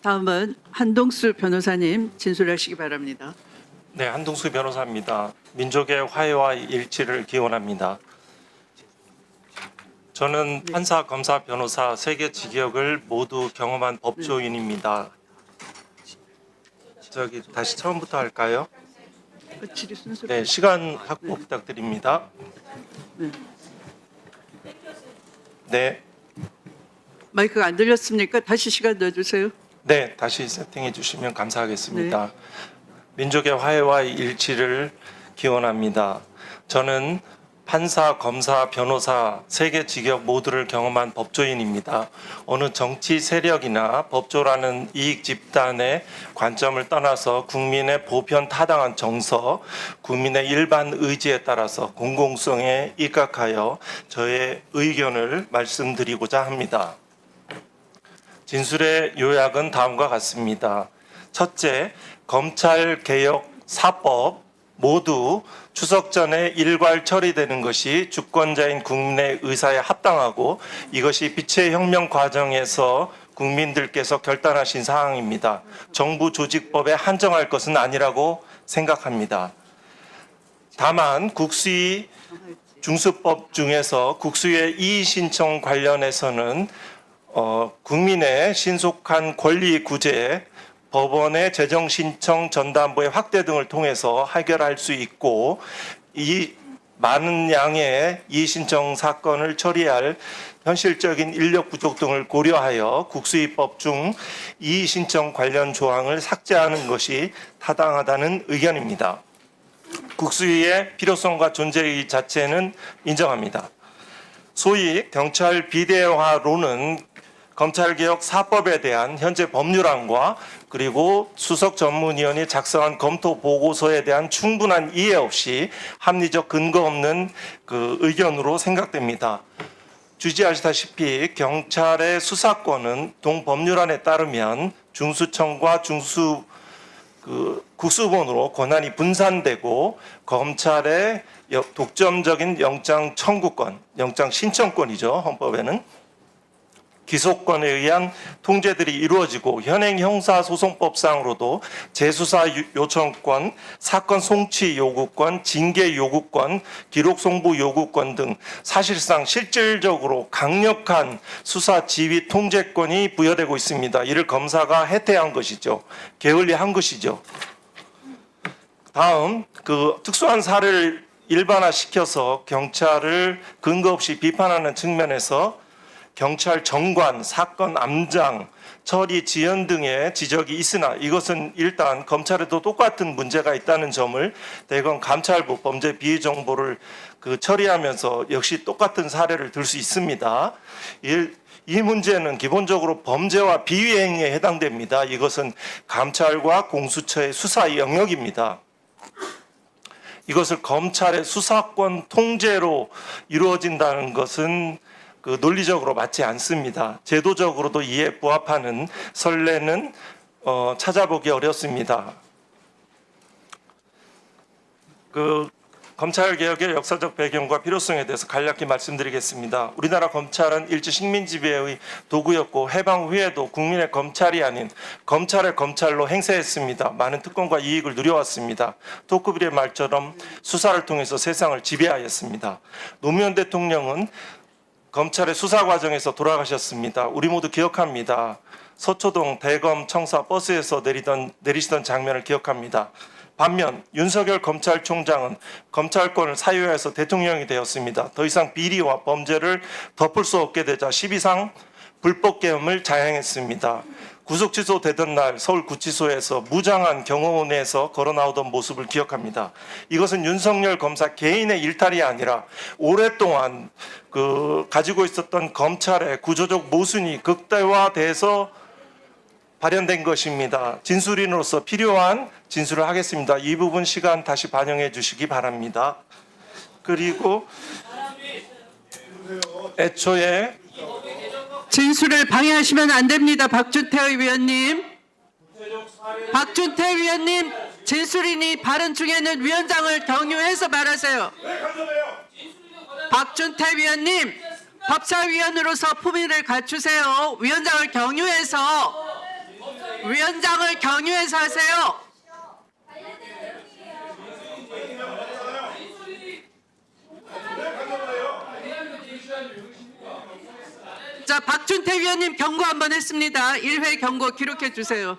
다음은 한동수 변호사님 진술하시기 바랍니다. 네, 한동수 변호사입니다. 민족의 화해와 일치를 기원합니다. 저는 판사, 검사, 변호사 세계 직역을 모두 경험한 법조인입니다. 다시 처음부터 할까요? 질의 순서로. 네, 시간 확보 부탁드립니다. 네, 마이크가 안 들렸습니까? 다시 시간 넣어주세요. 네, 다시 세팅해 주시면 감사하겠습니다. 민족의 화해와 일치를 기원합니다. 저는 판사, 검사, 변호사, 세계 직역 모두를 경험한 법조인입니다. 어느 정치 세력이나 법조라는 이익 집단의 관점을 떠나서 국민의 보편 타당한 정서, 국민의 일반 의지에 따라서 공공성에 입각하여 저의 의견을 말씀드리고자 합니다. 진술의 요약은 다음과 같습니다. 첫째, 검찰개혁 4법 모두 추석 전에 일괄 처리되는 것이 주권자인 국민의 의사에 합당하고 이것이 빛의 혁명 과정에서 국민들께서 결단하신 사항입니다. 정부 조직법에 한정할 것은 아니라고 생각합니다. 다만 국수위 중수법 중에서 국수위의 이의 신청 관련해서는 국민의 신속한 권리 구제, 법원의 재정 신청 전담부의 확대 등을 통해서 해결할 수 있고 이 많은 양의 이의 신청 사건을 처리할 현실적인 인력 부족 등을 고려하여 국수위법 중 이의 신청 관련 조항을 삭제하는 것이 타당하다는 의견입니다. 국수위의 필요성과 존재의 자체는 인정합니다. 소위 경찰 비대화론은 검찰개혁 4법에 대한 현재 법률안과 그리고 수석 전문위원이 작성한 검토 보고서에 대한 충분한 이해 없이 합리적 근거 없는 의견으로 생각됩니다. 주지하시다시피 경찰의 수사권은 동법률안에 따르면 중수청과 국수본으로 권한이 분산되고 검찰의 독점적인 영장 청구권, 영장 신청권이죠. 헌법에는 기소권에 의한 통제들이 이루어지고 현행 형사소송법상으로도 재수사 요청권, 사건 송치 요구권, 징계 요구권, 기록 송부 요구권 등 사실상 실질적으로 강력한 수사 지휘 통제권이 부여되고 있습니다. 이를 검사가 해태한 것이죠. 게을리한 것이죠. 다음 특수한 사례를 일반화시켜서 경찰을 근거 없이 비판하는 측면에서 경찰 정관, 사건 암장, 처리 지연 등의 지적이 있으나 이것은 일단 검찰에도 똑같은 문제가 있다는 점을 대검 감찰부 범죄 비위 정보를 처리하면서 역시 똑같은 사례를 들 수 있습니다. 이 문제는 기본적으로 범죄와 비위 행위에 해당됩니다. 이것은 감찰과 공수처의 수사 영역입니다. 이것을 검찰의 수사권 통제로 이루어진다는 것은 논리적으로 맞지 않습니다. 제도적으로도 이에 부합하는 선례는 찾아보기 어렵습니다. 검찰개혁의 역사적 배경과 필요성에 대해서 간략히 말씀드리겠습니다. 우리나라 검찰은 일제 식민 지배의 도구였고 해방 후에도 국민의 검찰이 아닌 검찰의 검찰로 행세했습니다. 많은 특권과 이익을 누려왔습니다. 토크빌의 말처럼 수사를 통해서 세상을 지배하였습니다. 노무현 대통령은 검찰의 수사 과정에서 돌아가셨습니다. 우리 모두 기억합니다. 서초동 대검 청사 버스에서 내리시던 장면을 기억합니다. 반면 윤석열 검찰총장은 검찰권을 사유해서 대통령이 되었습니다. 더 이상 비리와 범죄를 덮을 수 없게 되자 12상 불법계엄을 자행했습니다. 구속 취소되던 날 서울구치소에서 무장한 경호원에서 걸어나오던 모습을 기억합니다. 이것은 윤석열 검사 개인의 일탈이 아니라 오랫동안 가지고 있었던 검찰의 구조적 모순이 극대화돼서 발현된 것입니다. 진술인으로서 필요한 진술을 하겠습니다. 이 부분 시간 다시 반영해 주시기 바랍니다. 그리고 애초에 진술을 방해하시면 안 됩니다. 박준태 위원님. 박준태 위원님, 진술인이 발언 중에는 위원장을 경유해서 말하세요. 박준태 위원님, 법사위원으로서 품위를 갖추세요. 위원장을 경유해서 위원장을 경유해서 하세요. 자, 박준태 위원님 경고 한번 했습니다. 1회 경고 기록해 주세요.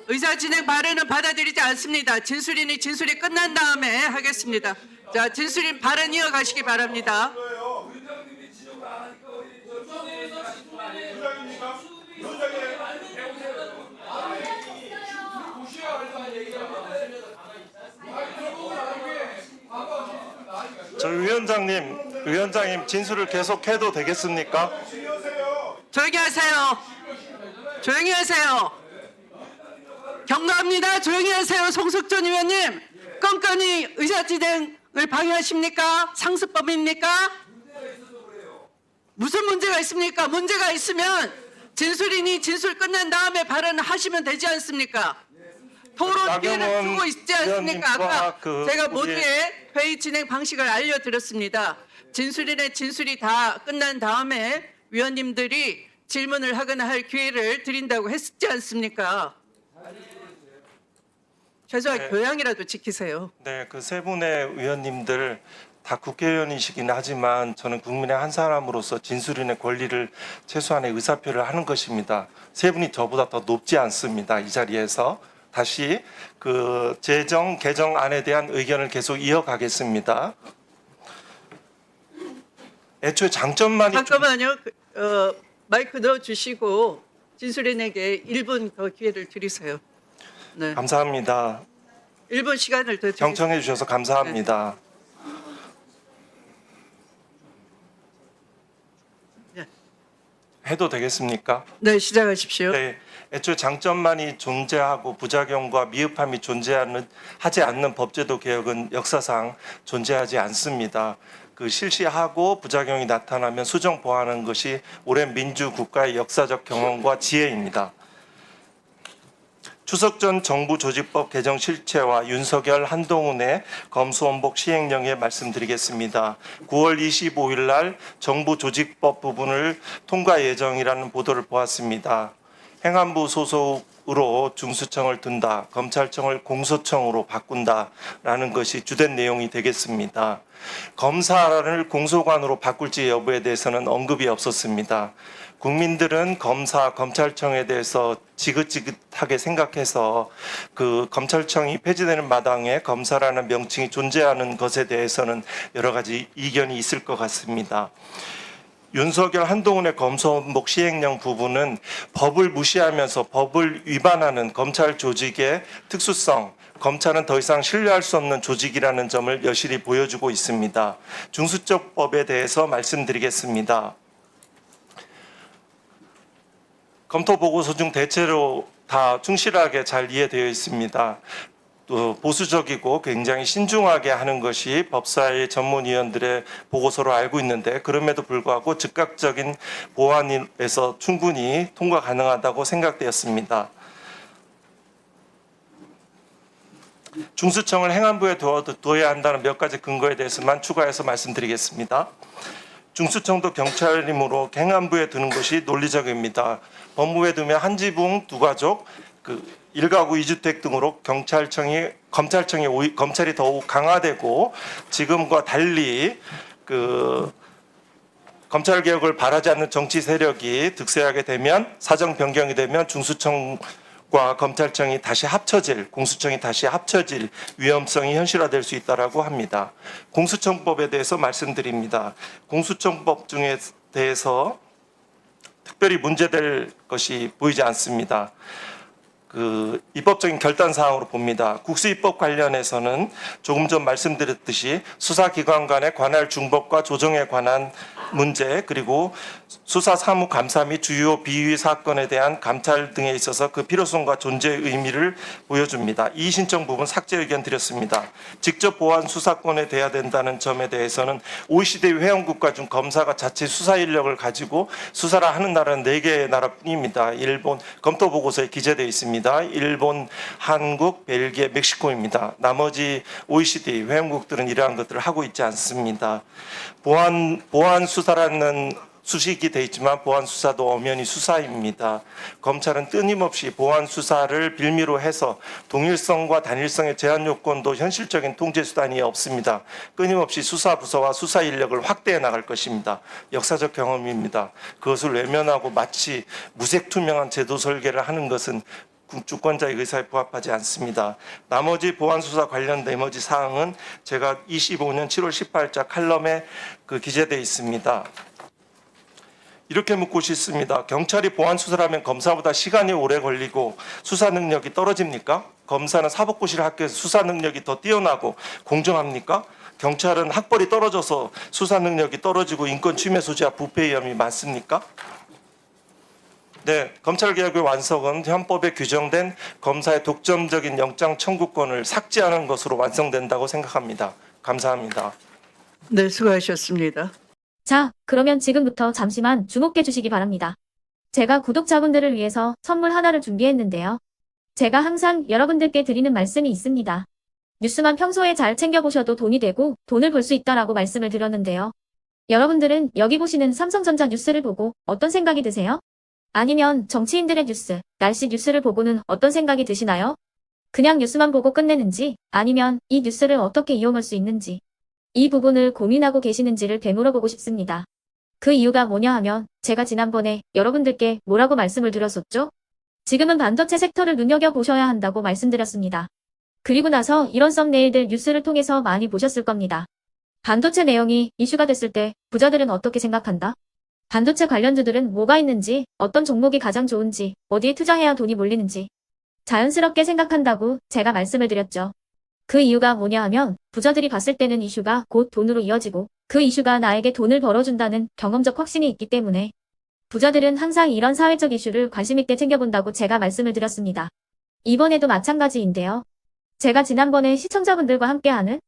의사 진행 발언은 받아들이지 않습니다. 진술이 끝난 다음에 하겠습니다. 자, 진술인 발언 이어가시기 바랍니다. 저 위원장님 진술을 계속해도 되겠습니까? 조용히 하세요. 조용히 하세요. 경고합니다. 조용히 하세요. 송석전 의원님. 건건이 의사진행을 방해하십니까? 상습범입니까? 무슨 문제가 있습니까? 문제가 있으면 진술인이 진술 끝난 다음에 발언하시면 되지 않습니까? 토론 기회를 두고 있지 않습니까? 아까 제가 모두의 회의 진행 방식을 알려드렸습니다. 진술인의 진술이 다 끝난 다음에 위원님들이 질문을 하거나 할 기회를 드린다고 했지 않습니까? 최소한 교양이라도 지키세요. 네, 그 세 분의 위원님들 다 국회의원이시긴 하지만 저는 국민의 한 사람으로서 진술인의 권리를 최소한의 의사표를 하는 것입니다. 세 분이 저보다 더 높지 않습니다. 이 자리에서 다시 그 재정 개정안에 대한 의견을 계속 이어가겠습니다. 애초에 장점만이 잠깐만요. 마이크 넣어주시고 진술인에게 1분 더 기회를 드리세요. 네. 감사합니다. 1분 시간을 더 드리겠습니다. 경청해 주셔서 감사합니다. 네. 해도 되겠습니까? 네, 시작하십시오. 네, 애초에 장점만이 존재하고 부작용과 미흡함이 하지 않는 법제도 개혁은 역사상 존재하지 않습니다. 그 실시하고 부작용이 나타나면 수정 보완하는 것이 오랜 민주국가의 역사적 경험과 지혜입니다. 추석 전 정부 조직법 개정 실체와 윤석열 한동훈의 검수원복 시행령에 말씀드리겠습니다. 9월 25일 날 정부 조직법 부분을 통과 예정이라는 보도를 보았습니다. 행안부 소속으로 중수청을 둔다, 검찰청을 공소청으로 바꾼다라는 것이 주된 내용이 되겠습니다. 검사를 공소관으로 바꿀지 여부에 대해서는 언급이 없었습니다. 국민들은 검사, 검찰청에 대해서 지긋지긋하게 생각해서 그 검찰청이 폐지되는 마당에 검사라는 명칭이 존재하는 것에 대해서는 여러 가지 이견이 있을 것 같습니다. 윤석열 한동훈의 검수원복 시행령 부분은 법을 무시하면서 법을 위반하는 검찰 조직의 특수성, 검찰은 더 이상 신뢰할 수 없는 조직이라는 점을 여실히 보여주고 있습니다. 중수처법에 대해서 말씀드리겠습니다. 검토 보고서 중 대체로 다 충실하게 잘 이해되어 있습니다. 또 보수적이고 굉장히 신중하게 하는 것이 법사위 전문위원들의 보고서로 알고 있는데 그럼에도 불구하고 즉각적인 보완에서 충분히 통과 가능하다고 생각되었습니다. 중수청을 행안부에 둬야 한다는 몇 가지 근거에 대해서만 추가해서 말씀드리겠습니다. 중수청도 경찰이므로 행안부에 두는 것이 논리적입니다. 법무부에 두면 한 지붕 두 가족, 그 1가구 2주택 등으로 검찰이 더욱 강화되고 지금과 달리 그 검찰 개혁을 바라지 않는 정치 세력이 득세하게 되면 사정 변경이 되면 중수청과 검찰청이 다시 합쳐질, 공수청이 다시 합쳐질 위험성이 현실화될 수 있다라고 합니다. 공수청법에 대해서 말씀드립니다. 공수청법 중에 대해서 특별히 문제될 것이 보이지 않습니다. 그 입법적인 결단 사항으로 봅니다. 국수입법 관련해서는 조금 전 말씀드렸듯이 수사기관 간의 관할 중법과 조정에 관한 문제, 그리고 수사 사무 감사 및 주요 비위 사건에 대한 감찰 등에 있어서 그 필요성과 존재의 의미를 보여줍니다. 이 신청 부분 삭제 의견 드렸습니다. 직접 보완 수사권에 돼야 된다는 점에 대해서는 OECD 회원국가 중 검사가 자체 수사 인력을 가지고 수사를 하는 나라는 4개의 나라뿐입니다. 일본 검토 보고서에 기재되어 있습니다. 일본, 한국, 벨기에, 멕시코입니다. 나머지 OECD 회원국들은 이러한 것들을 하고 있지 않습니다. 보안 수사라는 수식이 돼 있지만 보안 수사도 엄연히 수사입니다. 검찰은 끊임없이 보안 수사를 빌미로 해서 동일성과 단일성의 제한 요건도 현실적인 통제 수단이 없습니다. 끊임없이 수사 부서와 수사 인력을 확대해 나갈 것입니다. 역사적 경험입니다. 그것을 외면하고 마치 무색투명한 제도 설계를 하는 것은 주권자의 의사에 부합하지 않습니다. 나머지 보안수사 관련 나머지 사항은 제가 25년 7월 18자 칼럼에 기재되어 있습니다. 이렇게 묻고 싶습니다. 경찰이 보안수사를 하면 검사보다 시간이 오래 걸리고 수사 능력이 떨어집니까? 검사는 사법고시를 합격해서 수사 능력이 더 뛰어나고 공정합니까? 경찰은 학벌이 떨어져서 수사 능력이 떨어지고 인권 침해 소지와 부패 위험이 많습니까? 네, 검찰개혁의 완성은 헌법에 규정된 검사의 독점적인 영장 청구권을 삭제하는 것으로 완성된다고 생각합니다. 감사합니다. 네, 수고하셨습니다. 자, 그러면 지금부터 잠시만 주목해 주시기 바랍니다. 제가 구독자분들을 위해서 선물 하나를 준비했는데요. 제가 항상 여러분들께 드리는 말씀이 있습니다. 뉴스만 평소에 잘 챙겨보셔도 돈이 되고 돈을 벌 수 있다라고 말씀을 드렸는데요. 여러분들은 여기 보시는 삼성전자 뉴스를 보고 어떤 생각이 드세요? 아니면 정치인들의 뉴스, 날씨 뉴스를 보고는 어떤 생각이 드시나요? 그냥 뉴스만 보고 끝내는지 아니면 이 뉴스를 어떻게 이용할 수 있는지 이 부분을 고민하고 계시는지를 되물어보고 싶습니다. 그 이유가 뭐냐 하면 제가 지난번에 여러분들께 뭐라고 말씀을 드렸었죠? 지금은 반도체 섹터를 눈여겨보셔야 한다고 말씀드렸습니다. 그리고 나서 이런 썸네일들 뉴스를 통해서 많이 보셨을 겁니다. 반도체 내용이 이슈가 됐을 때 부자들은 어떻게 생각한다? 반도체 관련주들은 뭐가 있는지, 어떤 종목이 가장 좋은지, 어디에 투자해야 돈이 몰리는지 자연스럽게 생각한다고 제가 말씀을 드렸죠. 그 이유가 뭐냐 하면 부자들이 봤을 때는 이슈가 곧 돈으로 이어지고 그 이슈가 나에게 돈을 벌어준다는 경험적 확신이 있기 때문에 부자들은 항상 이런 사회적 이슈를 관심 있게 챙겨본다고 제가 말씀을 드렸습니다. 이번에도 마찬가지인데요. 제가 지난번에 시청자분들과 함께하는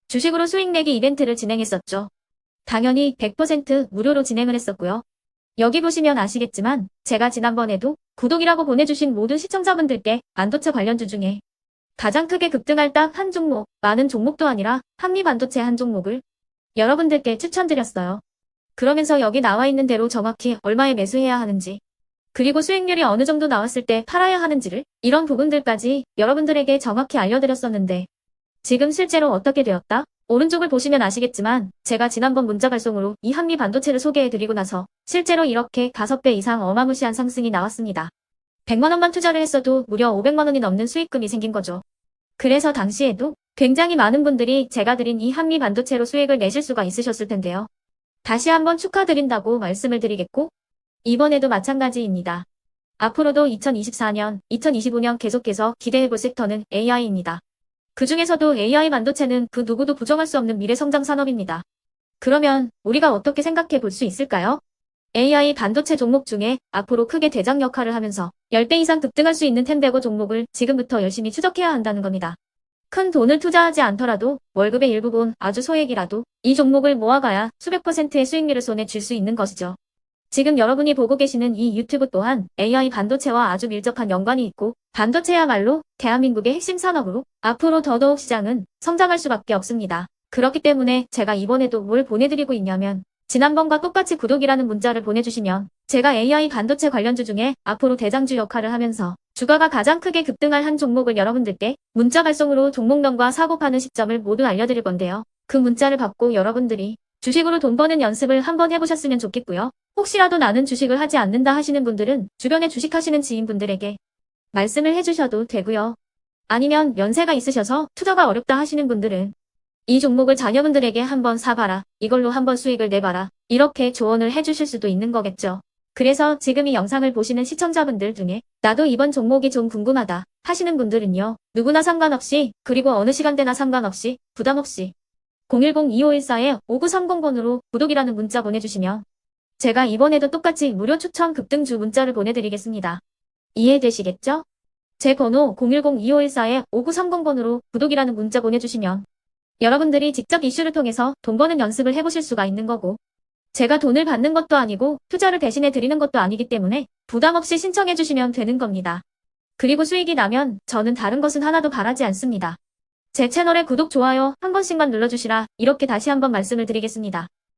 주식으로 수익 내기 이벤트를 진행했었죠. 당연히 100% 무료로 진행을 했었고요. 여기 보시면 아시겠지만 제가 지난번에도 구독이라고 보내주신 모든 시청자분들께 반도체 관련주 중에 가장 크게 급등할 딱 한 종목, 많은 종목도 아니라 한미반도체 한 종목을 여러분들께 추천드렸어요. 그러면서 여기 나와 있는 대로 정확히 얼마에 매수해야 하는지 그리고 수익률이 어느 정도 나왔을 때 팔아야 하는지를 이런 부분들까지 여러분들에게 정확히 알려드렸었는데 지금 실제로 어떻게 되었다? 오른쪽을 보시면 아시겠지만 제가 지난번 문자 발송으로 이 한미 반도체를 소개해드리고 나서 실제로 이렇게 5배 이상 어마무시한 상승이 나왔습니다. 100만 원만 투자를 했어도 무려 500만 원이 넘는 수익금이 생긴 거죠. 그래서 당시에도 굉장히 많은 분들이 제가 드린 이 한미 반도체로 수익을 내실 수가 있으셨을 텐데요. 다시 한번 축하드린다고 말씀을 드리겠고 이번에도 마찬가지입니다. 앞으로도 2024년, 2025년 계속해서 기대해볼 섹터는 AI입니다. 그 중에서도 AI 반도체는 그 누구도 부정할 수 없는 미래성장 산업입니다. 그러면 우리가 어떻게 생각해 볼 수 있을까요? AI 반도체 종목 중에 앞으로 크게 대장 역할을 하면서 10배 이상 급등할 수 있는 텐베고 종목을 지금부터 열심히 추적해야 한다는 겁니다. 큰 돈을 투자하지 않더라도 월급의 일부분 아주 소액이라도 이 종목을 모아가야 수백 %의 수익률을 손에 쥘 수 있는 것이죠. 지금 여러분이 보고 계시는 이 유튜브 또한 AI 반도체와 아주 밀접한 연관이 있고 반도체야말로 대한민국의 핵심 산업으로 앞으로 더더욱 시장은 성장할 수밖에 없습니다. 그렇기 때문에 제가 이번에도 뭘 보내드리고 있냐면 지난번과 똑같이 구독이라는 문자를 보내주시면 제가 AI 반도체 관련주 중에 앞으로 대장주 역할을 하면서 주가가 가장 크게 급등할 한 종목을 여러분들께 문자 발송으로 종목명과 사고 파는 시점을 모두 알려드릴 건데요. 그 문자를 받고 여러분들이 주식으로 돈 버는 연습을 한번 해보셨으면 좋겠고요. 혹시라도 나는 주식을 하지 않는다 하시는 분들은 주변에 주식하시는 지인분들에게 말씀을 해주셔도 되고요. 아니면 연세가 있으셔서 투자가 어렵다 하시는 분들은 이 종목을 자녀분들에게 한번 사봐라. 이걸로 한번 수익을 내봐라. 이렇게 조언을 해주실 수도 있는 거겠죠. 그래서 지금 이 영상을 보시는 시청자분들 중에 나도 이번 종목이 좀 궁금하다 하시는 분들은요. 누구나 상관없이 그리고 어느 시간대나 상관없이 부담없이 010-2514-5930번으로 구독이라는 문자 보내주시면 제가 이번에도 똑같이 무료 추천 급등주 문자를 보내드리겠습니다. 이해되시겠죠? 제 번호 010-2514-5930번으로 구독이라는 문자 보내주시면 여러분들이 직접 이슈를 통해서 돈 버는 연습을 해보실 수가 있는 거고 제가 돈을 받는 것도 아니고 투자를 대신해 드리는 것도 아니기 때문에 부담 없이 신청해 주시면 되는 겁니다. 그리고 수익이 나면 저는 다른 것은 하나도 바라지 않습니다. 제 채널에 구독, 좋아요 한 번씩만 눌러주시라 이렇게 다시 한번 말씀을 드리겠습니다.